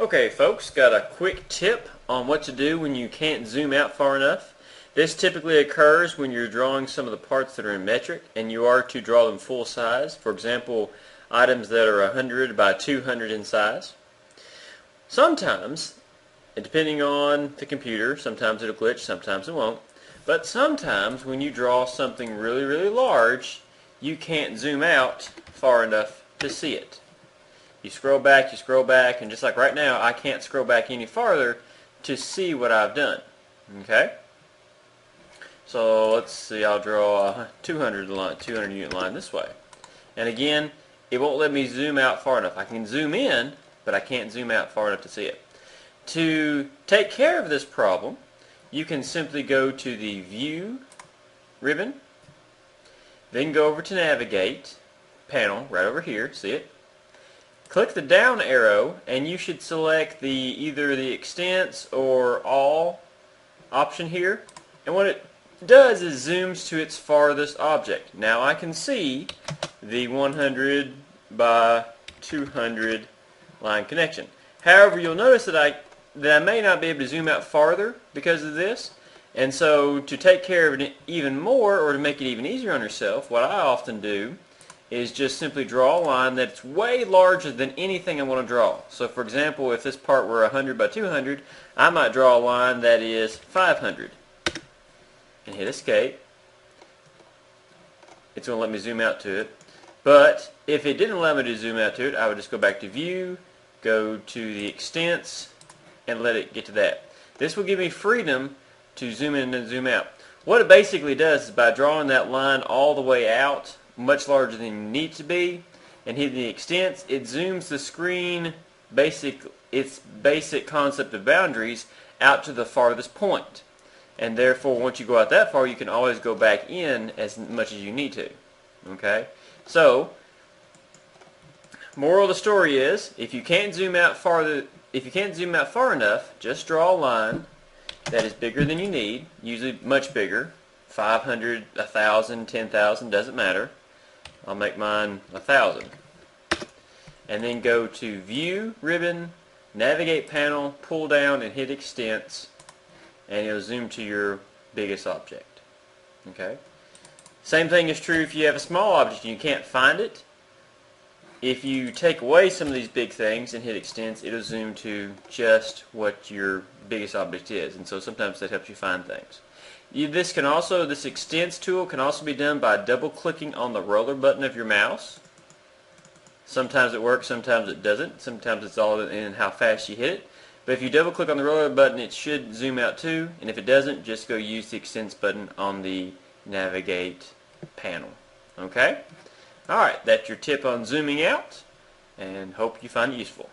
Okay folks, got a quick tip on what to do when you can't zoom out far enough. This typically occurs when you're drawing some of the parts that are in metric and you are to draw them full size. For example, items that are 100 by 200 in size. Sometimes, and depending on the computer, sometimes it'll glitch, sometimes it won't. But sometimes when you draw something really large, you can't zoom out far enough to see it. You scroll back, and just like right now, I can't scroll back any farther to see what I've done. Okay? So let's see, I'll draw a 200 unit line this way. And again, it won't let me zoom out far enough. I can zoom in, but I can't zoom out far enough to see it. To take care of this problem, you can simply go to the View ribbon, then go over to Navigate panel right over here, see it? Click the down arrow and you should select either the Extents or All option here, and what it does is zooms to its farthest object. Now I can see the 100 by 200 line connection. However, you'll notice that I may not be able to zoom out farther because of this, and so to take care of it even more, or to make it even easier on yourself, what I often do is just simply draw a line that's way larger than anything I want to draw. So for example, if this part were 100 by 200, I might draw a line that is 500 and hit escape. It's going to let me zoom out to it. But if it didn't allow me to zoom out to it, I would just go back to View, go to the Extents, and let it get to that. This will give me freedom to zoom in and zoom out. What it basically does is by drawing that line all the way out, much larger than you need to be, and hitting the Extents, it zooms the screen, its basic concept of boundaries, out to the farthest point. And therefore, once you go out that far, you can always go back in as much as you need to. Okay? So, moral of the story is, if you can't zoom out far enough, just draw a line that is bigger than you need, usually much bigger, 500, 1,000, 10,000, doesn't matter. I'll make mine 1,000. And then go to View ribbon, Navigate panel, pull down and hit Extents, and it'll zoom to your biggest object. Okay? Same thing is true if you have a small object and you can't find it. If you take away some of these big things and hit Extents, it'll zoom to just what your biggest object is, and so sometimes that helps you find things. This Extents tool can also be done by double-clicking on the roller button of your mouse. Sometimes it works, sometimes it doesn't. Sometimes it's all in how fast you hit it. But if you double-click on the roller button, it should zoom out too. And if it doesn't, just go use the Extents button on the Navigate panel. Okay? Alright, that's your tip on zooming out, and hope you find it useful.